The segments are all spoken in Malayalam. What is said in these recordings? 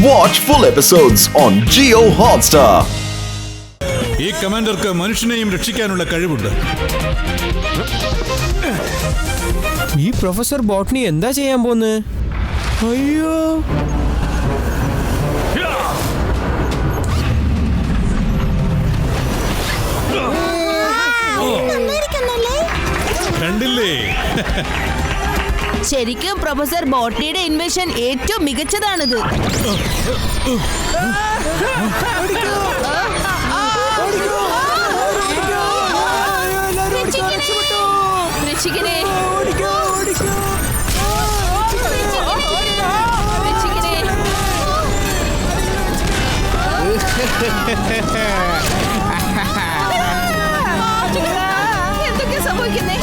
Watch full episodes on Jio Hotstar. ഈ കമാൻഡർക്ക് മനുഷ്യനെയും രക്ഷിക്കാനുള്ള കഴിവുണ്ട്. ഈ പ്രൊഫസർ ബോട്ടണി എന്താ ചെയ്യാൻ പോന്ന്? അയ്യോ, കണ്ടില്ലേ? ശരിക്കും പ്രൊഫസർ ബോട്ടണിയുടെ ഇൻവെൻഷൻ ഏറ്റവും മികച്ചതാണിത്. രക്ഷിക്കണേ. എന്തൊക്കെയാ സംഭവിക്കുന്നേ?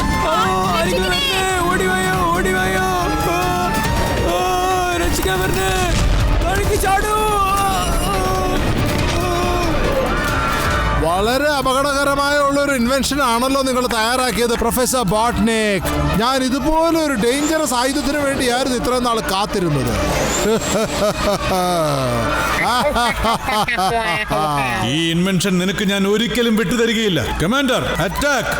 വളരെ അപകടകരമായ ഒരു ഇൻവെൻഷൻ ആണല്ലോ നിങ്ങൾ തയ്യാറാക്കിയത് പ്രൊഫസർ ബോട്ട്നിക്. ഞാൻ ഇതുപോലെ ഒരു ഡേഞ്ചറസ് ആയുധത്തിന് വേണ്ടിയായിരുന്നു ഇത്രയും നാൾ കാത്തിരുന്നത്. ഈ ഇൻവെൻഷൻ നിനക്ക് ഞാൻ ഒരിക്കലും വിട്ടുതരികയില്ല. Commander, attack!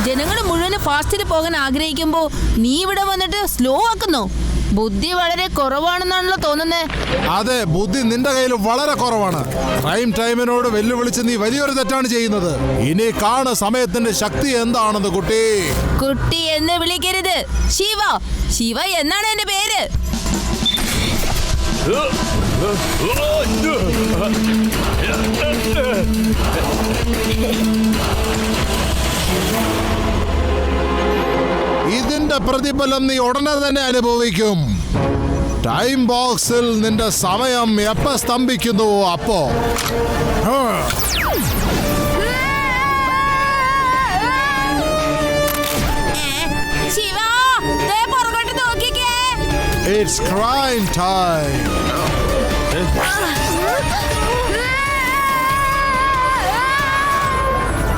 ജനങ്ങൾ മുഴുവൻ ഫാസ്റ്റിൽ പോകാൻ ആഗ്രഹിക്കുമ്പോ നീ ഇവിടെ വന്നിട്ട് സ്ലോ ആക്കുന്നു. ബുദ്ധി വളരെ കുറവാണെന്നാണല്ലോ തോന്നുന്നത്. അതെ, ബുദ്ധി നിന്റെ കയ്യിൽ വളരെ കുറവാണ്. ക്രൈം ടൈമിനോട് വെല്ലുവിളിച്ച് നീ വലിയൊരു തെറ്റാണ് ചെയ്യുന്നത്. ഇനി കാണ സമയത്തിന്റെ ശക്തി എന്താണെന്ന് കുട്ടി. കുട്ടി എന്ന് വിളിക്കരുത്. ശിവ, ശിവ എന്നാണ് എന്റെ പേര്. ഇതിന്റെ പ്രതിഫലം നീ ഉടനെ തന്നെ അനുഭവിക്കും. ടൈം ബോക്സിൽ നിന്റെ സമയം എപ്പോ സ്തംഭിക്കുന്നുവോ അപ്പോ. ശിവ, പുറകോട്ട് നോക്കിക്കേ. It's crime time.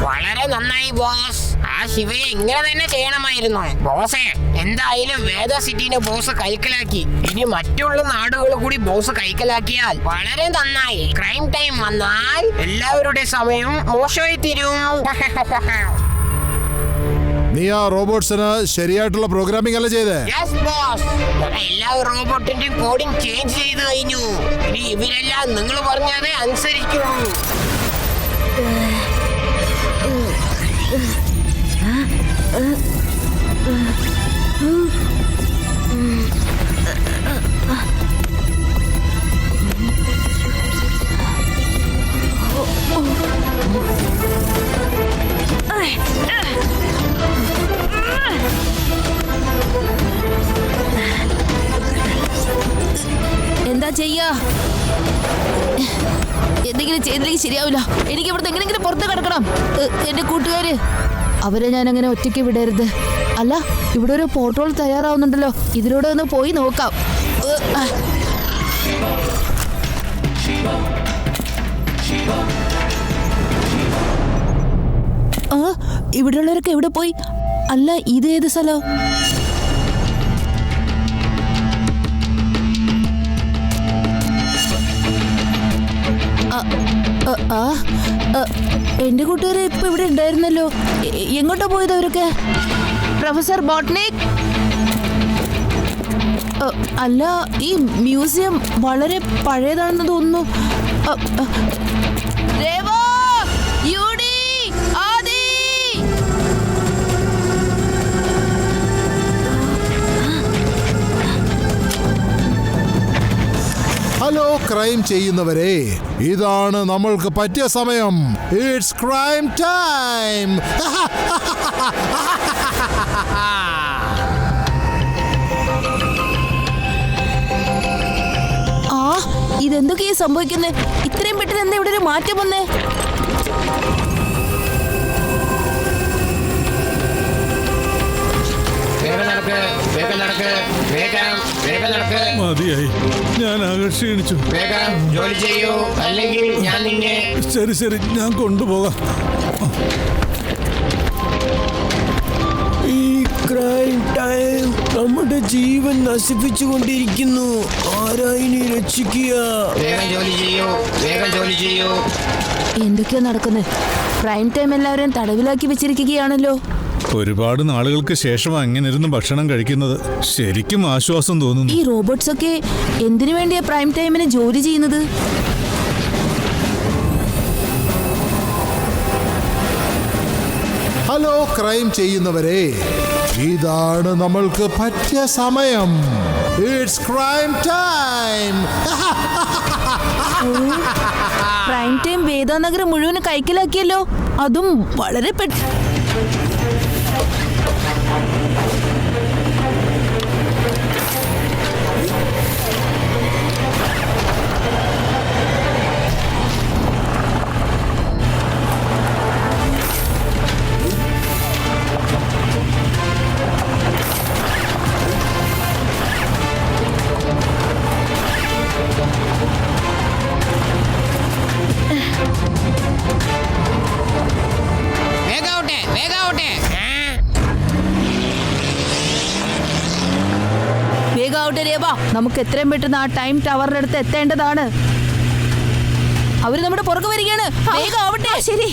വളരെ നന്നായി ബോസ്. ആ ശിവയെ ഇങ്ങനെ തന്നെ ചെയ്യണമായിരുന്നു. ബോസേ, എന്തായാലും വേദ സിറ്റിനെ ബോസ് കൈക്കലാക്കി. ഇനി മറ്റുള്ള നാടുകൾ കൂടി ബോസ് കൈക്കലാക്കിയാൽ വളരെ നന്നായി. ക്രൈം ടൈം വന്നാൽ എല്ലാവരുടെ സമയം മോശമായി തീരും. നീ ആ റോബോട്ട്സിന് ശരിയായിട്ടുള്ള പ്രോഗ്രാമിംഗ് അല്ല ചെയ്തേ? യെസ് ബോസ്, എല്ലാ റോബോട്ടിന്റെയും കോഡിംഗ് ചേഞ്ച് ചെയ്ത് കഴിഞ്ഞു. ഇനി ഇവരെല്ലാം നിങ്ങൾ പറഞ്ഞത് അനുസരിക്കും. എന്താ ചെയ്യാ? എന്തെങ്കിലും ചെയ്തില്ലെങ്കിൽ ശരിയാവില്ല. എനിക്ക് ഇവിടുന്ന് എങ്ങനെയെങ്കിലും പുറത്ത് കിടക്കണം. എന്റെ കൂട്ടുകാര്, അവരെ ഞാൻ അങ്ങനെ ഒറ്റയ്ക്ക് വിടരുത്. അല്ല, ഇവിടെ ഒരു പോർട്ടോൾ തയ്യാറാവുന്നുണ്ടല്ലോ. ഇതിലൂടെ ഒന്ന് പോയി നോക്കാം. ഇവിടെയുള്ളവരൊക്കെ എവിടെ പോയി? അല്ല, ഇത് ഏത് സ്ഥലം? എന്റെ കൂട്ടുകാരെ ഇപ്പൊ ഇവിടെ ഉണ്ടായിരുന്നല്ലോ. എങ്ങോട്ടാ പോയത് അവരൊക്കെ? പ്രൊഫസർ ബോട്ട്നിക്, അല്ല, ഈ മ്യൂസിയം വളരെ പഴയതാണെന്ന് തോന്നുന്നു. രേവ, യൂഡി, ആദി. ഹലോ ക്രൈം ചെയ്യുന്നവരെ, ഇതാണ് നമ്മൾക്ക് പറ്റിയ സമയം. It's crime time. ഇതെന്തൊക്കെയാ സംഭവിക്കുന്നേ? ഇത്രയും പെട്ടെന്ന് എന്താ ഇവിടെ ഒരു മാറ്റം വന്നേ? മതിയായി, ഞാൻ ആകെ ക്ഷീണിച്ചു. ജോലി ചെയ്യൂ, അല്ലെങ്കിൽ ഞാൻ നിന്നെ. ശരി ശരി, ഞാൻ കൊണ്ടുപോകാം. ഈ ക്രൈം ടൈം നമ്മുടെ ജീവൻ നശിപ്പിച്ചുകൊണ്ടിരിക്കുന്നു. ആരായിനി രക്ഷിക്കുക? വേഗം ജോലി ചെയ്യൂ, വേഗം ജോലി ചെയ്യൂ. എന്തൊക്കെയാ നടക്കുന്നത്? പ്രൈം ടൈം എല്ലാവരെയും തടവിലാക്കി വെച്ചിരിക്കുകയാണല്ലോ. ഒരുപാട് നാളുകൾക്ക് ശേഷം അങ്ങനെ ഇരുന്ന് ഭക്ഷണം കഴിക്കുന്നത് ശരിക്കും ആശ്വാസം തോന്നുന്നു. ഈ റോബോട്ട്സ് ഒക്കെ എന്തിനു വേണ്ടിയാ പ്രൈം ടൈമിന് ജോലി ചെയ്യുന്നത്? ഹലോ ക്രൈം ചെയ്യുന്നവരെ, ഇതാണ് നമ്മൾക്ക് പറ്റിയ സമയം. It's crime time. Prime time Vedanagaram മുഴുവൻ കൈക്കലാക്കിയല്ലോ. അതും വളരെ നമുക്ക് എത്രയും പെട്ടെന്ന് ആ ടൈം ടവറിന്റെ അടുത്ത് എത്തേണ്ടതാണ്. അവര് നമ്മുടെ പുറകെ വരികയാണ്. വേഗം ആവട്ടെ. ശരി.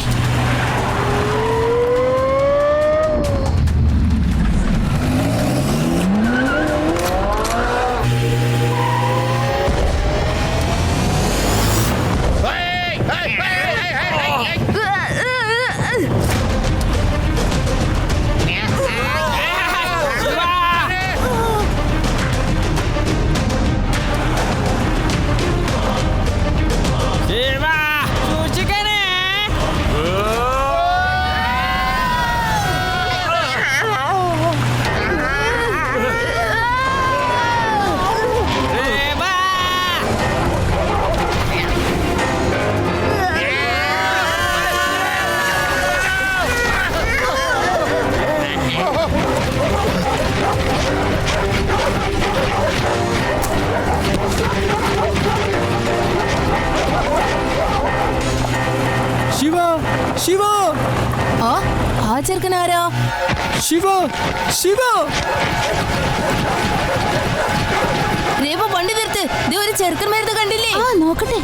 ശിവ! ആ ചെറുക്കനാരാ? ശിവ! ശിവ! രേവ, വണ്ടി നിർത്ത്. ഇത് ഒരു ചെറുക്കൻ വരുന്നത് കണ്ടില്ലേ? നോക്കട്ടെ.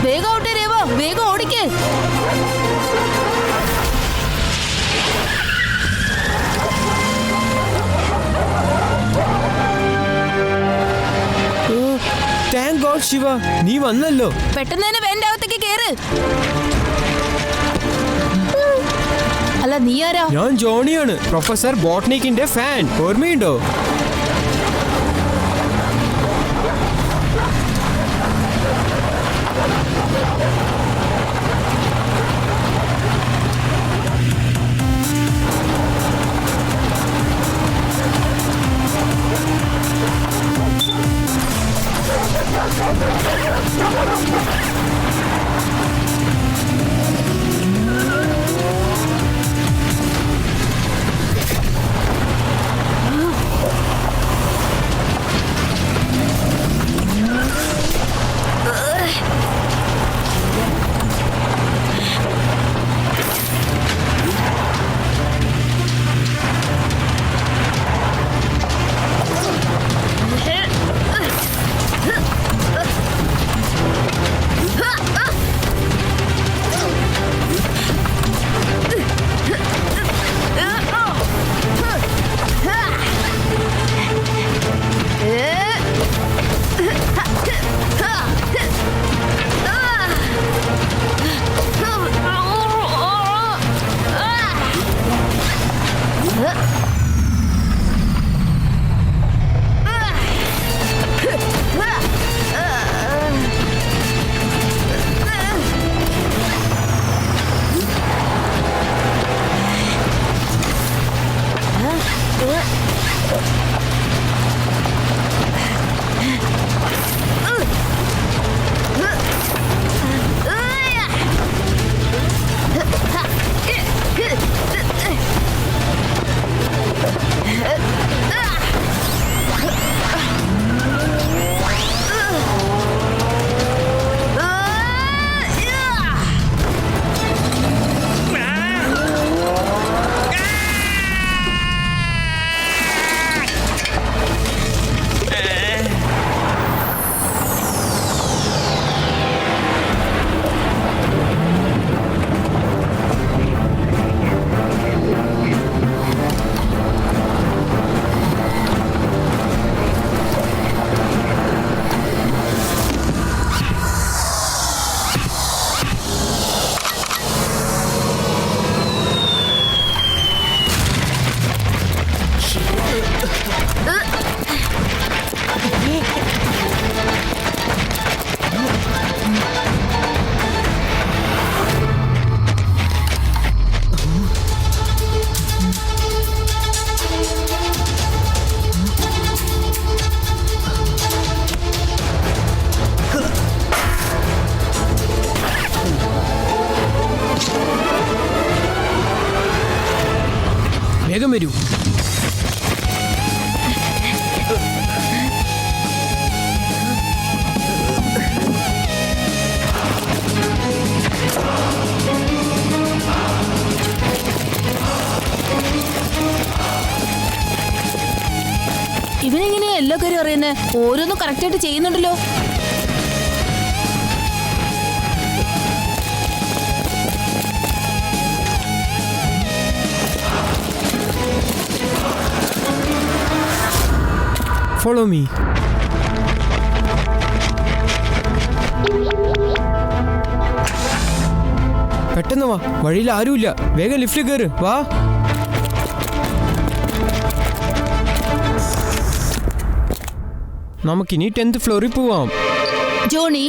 വേഗം ആവട്ടെ രേവ, വേഗം ഓടിക്കേ. താങ്ക് ഗോഡ് ശിവ, നീ വന്നല്ലോ. പെട്ടെന്ന് തന്നെ വേണ്ട അകത്തേക്ക് കേറ്. അല്ല, നീ ആരാ? ഞാൻ ജോണിയാണ്, പ്രൊഫസർ ബോട്ട്നിക്കിന്റെ ഫാൻ. ഓർമ്മയുണ്ടോ? വേഗം വരൂ. ഇവനെങ്ങനെയാ എല്ലാ കാര്യം അറിയുന്നേ? ഓരോന്നും കറക്റ്റായിട്ട് ചെയ്യുന്നുണ്ടല്ലോ. Follow me. പെട്ടെന്ന് വാ, വഴിയിൽ ആരുമില്ല. വേഗം ലിഫ്റ്റിൽ കയറ്. വാ. നമുക്കിനി 10th ഫ്ലോറിൽ പോവാം. ജോണി,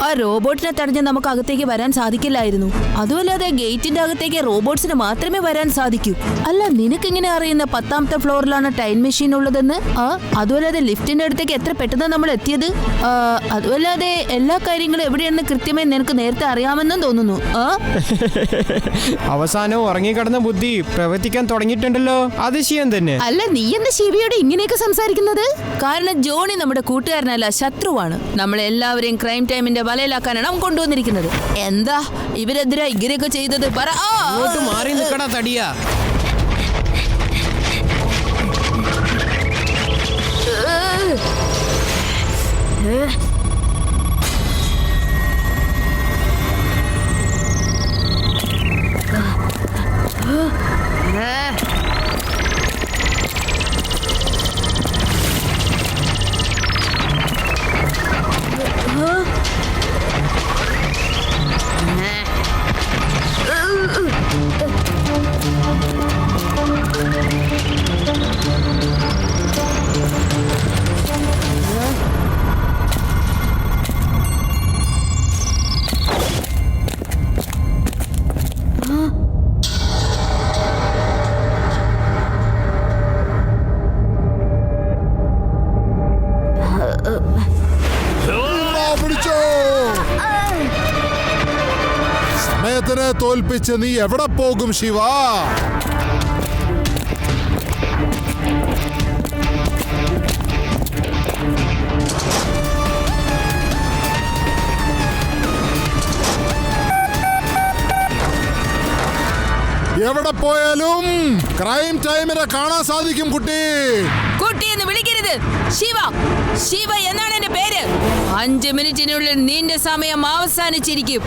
ആ റോബോട്ടിനെ തടഞ്ഞ് നമുക്ക് അകത്തേക്ക് വരാൻ സാധിക്കില്ലായിരുന്നു. അതുമല്ലാതെ ഗേറ്റിന്റെ അകത്തേക്ക് റോബോട്ട്സിന് മാത്രമേ വരാൻ സാധിക്കൂ. അല്ല, നിനക്കെങ്ങനെ അറിയുന്ന 10ാമത്തെ ഫ്ലോറിലാണ് ടൈം മെഷീൻ ഉള്ളതെന്ന്? അതുമല്ലാതെ ലിഫ്റ്റിന്റെ അടുത്തേക്ക് എത്ര പെട്ടെന്ന് നമ്മൾ എത്തിയത്? അതുമല്ലാതെ എല്ലാ കാര്യങ്ങളും എവിടെയാണെന്ന് കൃത്യമായി നിനക്ക് നേരത്തെ അറിയാമെന്നും തോന്നുന്നു. അവസാനം ഉറങ്ങിക്കിടന്ന ബുദ്ധി പ്രവർത്തിക്കാൻ തുടങ്ങിയിട്ടുണ്ടല്ലോ. അതിശയം തന്നെ. അല്ല, നീ എന്താ ശിവയോട് ഇങ്ങനെയൊക്കെ സംസാരിക്കുന്നത്? കാരണം ജോണി നമ്മുടെ കൂട്ടുകാരനല്ല, ശത്രുവാണ്. നമ്മളെല്ലാവരെയും ക്രൈം ടൈമിന്റെ വലയിലാക്കാനാണ് അവൻ കൊണ്ടുവന്നിരിക്കുന്നത്. എന്താ ഇവരെതിരാ ഇങ്ങനെയൊക്കെ ചെയ്തത്? പറ. മാറി നിൽക്കടാ തടിയാ. സമയത്തിനെ തോൽപ്പിച്ച് നീ എവിടെ പോകും ശിവ? എവിടെ പോയാലും ക്രൈം ടൈമിനെ കാണാൻ സാധിക്കും കുട്ടി. കുട്ടി എന്ന് വിളിക്കരുത്. ശിവ, ശിവ എന്നാണ് എന്റെ പേര്. 5 മിനിറ്റിനുള്ളിൽ നിന്റെ സമയം അവസാനിച്ചിരിക്കും.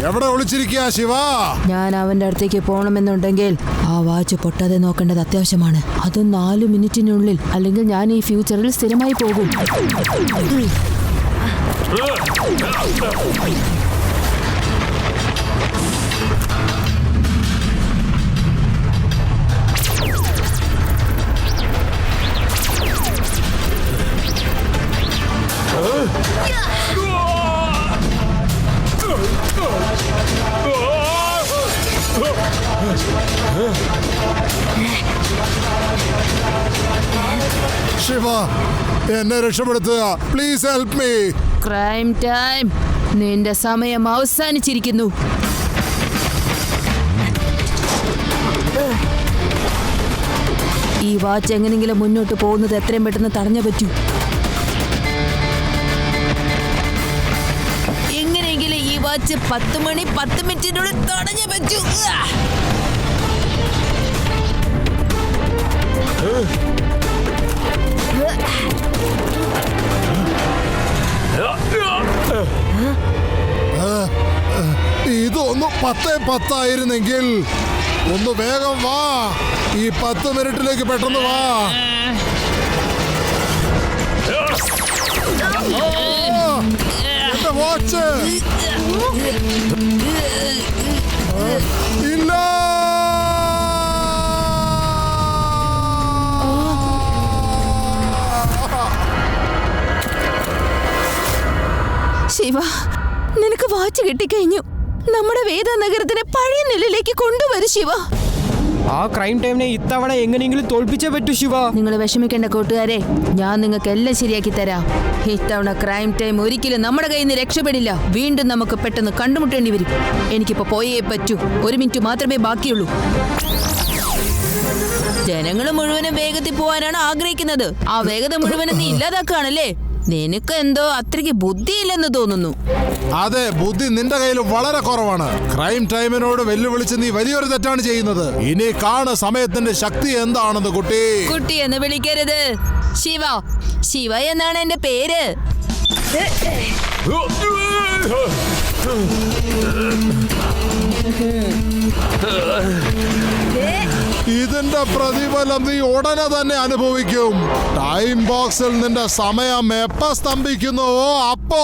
എവിടെ ഒളിച്ചിരിക്കുക ശിവ? ഞാൻ അവന്റെ അടുത്തേക്ക് പോകണമെന്നുണ്ടെങ്കിൽ ആ വാച്ച് പൊട്ടാതെ നോക്കേണ്ടത് അത്യാവശ്യമാണ്. അതും 4 മിനിറ്റിനുള്ളിൽ, അല്ലെങ്കിൽ ഞാൻ ഈ ഫ്യൂച്ചറിൽ സ്ഥിരമായി പോകും. ശിവ, എന്നെ രക്ഷപ്പെടുത്തുക. Please help me. Crime time, നിന്റെ സമയം അവസാനിച്ചിരിക്കുന്നു. ഈ വാച്ച് എങ്ങനെങ്കിലും മുന്നോട്ട് പോകുന്നത് എത്രയും പെട്ടെന്ന് തടഞ്ഞേ പറ്റൂ. എങ്ങനെയെങ്കിലും ഈ വാച്ച് 10 മണി 10 മിനിറ്റിനുള്ളിൽ തടഞ്ഞേ പറ്റൂ. ഇതൊന്ന് 10:10 ആയിരുന്നെങ്കിൽ. ഒന്ന് വേഗം വാ, ഈ 10 മിനിറ്റിലേക്ക് പെട്ടെന്ന് വാ. എന്റെ വാച്ച് ഇല്ല. ശിവ, നിനക്ക് വാച്ച് കിട്ടിക്കഴിഞ്ഞു. നമ്മുടെ വേദ നഗരത്തിനെ പഴയ നിലയിലേക്ക് കൊണ്ടുവരും ശിവ. ആ ക്രൈം ടൈമിനെ ഇത്തവണ എങ്ങനെയെങ്കിലും തോൽപ്പിച്ചേ പറ്റൂ ശിവ. നിങ്ങൾ വിഷമിക്കേണ്ട കൂട്ടുകാരെ, ഞാൻ നിങ്ങൾക്ക് എല്ലാം ശരിയാക്കി തരാം. ഇത്തവണ ക്രൈം ടൈം ഒരിക്കലും നമ്മുടെ കയ്യിൽ നിന്ന് രക്ഷപ്പെടില്ല. വീണ്ടും നമുക്ക് പെട്ടെന്ന് കണ്ടുമുട്ടേണ്ടി വരും. എനിക്കിപ്പോ പോയേ പറ്റൂ. 1 മിനിറ്റ് മാത്രമേ ബാക്കിയുള്ളൂ. ജനങ്ങൾ മുഴുവനും വേഗത്തിൽ പോകാനാണ് ആഗ്രഹിക്കുന്നത്. ആ വേഗത മുഴുവനും നീ ഇല്ലാതാക്കുകയാണല്ലേ? നിനക്ക് എന്തോ അത്രയ്ക്ക് ബുദ്ധിയില്ലെന്ന് തോന്നുന്നു. അതെ, ബുദ്ധി നിന്റെ കയ്യിൽ വളരെ കുറവാണ്. ക്രൈം ടൈമിനോട് വെല്ലുവിളിച്ച് നീ വലിയൊരു തെറ്റാണ് ചെയ്യുന്നത്. ഇനി കാണ സമയത്തിന്റെ ശക്തി എന്താണെന്ന്. കുട്ടി എന്ന് വിളിക്കരുത്. ശിവ, ശിവ എന്നാണ് എന്റെ പേര്. ഇതിന്റെ പ്രതിഫലം നീ ഉടനെ തന്നെ അനുഭവിക്കും. ടൈം ബോക്സിൽ നിന്റെ സമയം എപ്പോ സ്തംഭിക്കുന്നുവോ അപ്പോ.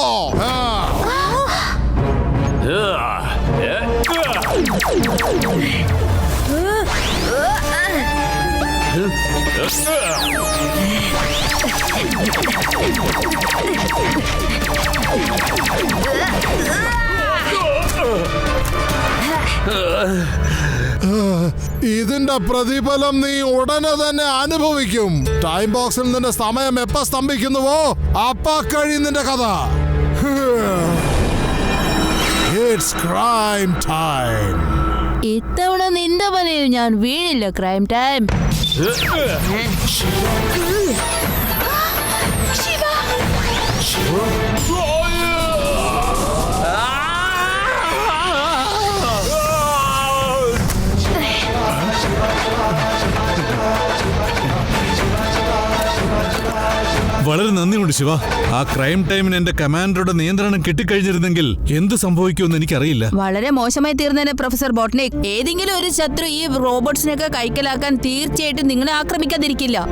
ഇതിന്റെ പ്രതിഫലം നീ ഉടനെ തന്നെ അനുഭവിക്കും. ടൈം ബോക്സിൽ നിന്റെ സമയം എപ്പോ സ്തംഭിക്കുന്നുവോ അപ്പ കഴിയും നിന്റെ കഥ. It's crime time. ഇത്തവണ നിന്റെ വലയിൽ ഞാൻ വീണില്ല ക്രൈം ടൈം. വളരെ നന്ദിയുണ്ട് ശിവ. ആ ക്രൈം ടൈമിന് എന്റെ കമാൻഡറുടെ നിയന്ത്രണം കിട്ടിക്കഴിഞ്ഞിരുന്നെങ്കിൽ എന്ത് സംഭവിക്കുമെന്ന് എനിക്കറിയില്ല. വളരെ മോശമായി തീർന്നേനെ പ്രൊഫസർ ബോട്ട്നിക്. ഏതെങ്കിലും ഒരു ശത്രു ഈ റോബോട്ട്സിനെയൊക്കെ കൈക്കലാക്കാൻ തീർച്ചയായിട്ടും നിങ്ങളെ ആക്രമിക്കാതിരിക്കില്ല.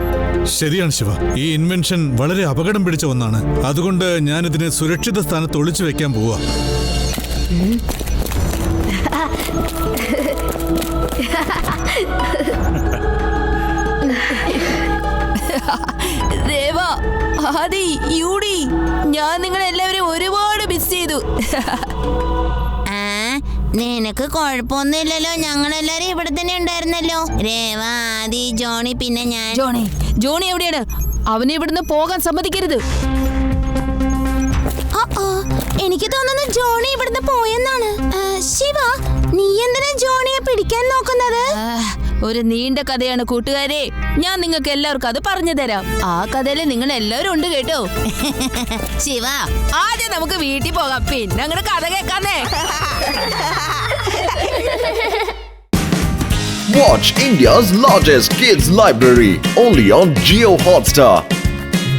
ശരിയാണ് ശിവ, ഈ ഇൻവെൻഷൻ വളരെ അപകടം പിടിച്ച ഒന്നാണ്. അതുകൊണ്ട് ഞാൻ ഇതിനെ സുരക്ഷിത സ്ഥാനത്ത് ഒളിച്ചു വെക്കാൻ പോവാ. ദേവ, ആദി, യൂഡി, ഞാൻ നിങ്ങളെല്ലാവരും ഒരുപാട് മിസ് ചെയ്തു. നിനക്ക് കുഴപ്പമൊന്നുമില്ലല്ലോ. ഞങ്ങളെല്ലാരും ഇവിടെ തന്നെ ഉണ്ടായിരുന്നല്ലോ. രേവ, ആദി, ജോണി, പിന്നെ ഞാൻ. ജോണി എവിടെയാണ്? അവനെ ഇവിടുന്ന് പോകാൻ സമ്മതിക്കരുത്. എനിക്ക് തോന്നുന്നു ജോണി ഇവിടുന്ന് പോയെന്നാണ്. ശിവ, നീ എന്തിനാ ജോണിയെ പിടിക്കാൻ നോക്കുന്നത്? ഒരു നീണ്ട കഥയാണ് കൂട്ടുകാരെ. ഞാൻ നിങ്ങൾക്ക് എല്ലാവർക്കും അത് പറഞ്ഞു തരാം. ആ കഥയിൽ നിങ്ങൾ എല്ലാവരും ഉണ്ട് കേട്ടോ. ശിവ, ആദ്യം നമുക്ക് വീട്ടിൽ പോകാം, പിന്നെ അങ്ങനെ കഥ കേൾക്കാന്നേ. Watch India's largest kids library only on Jio Hotstar.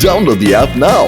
Download the app now.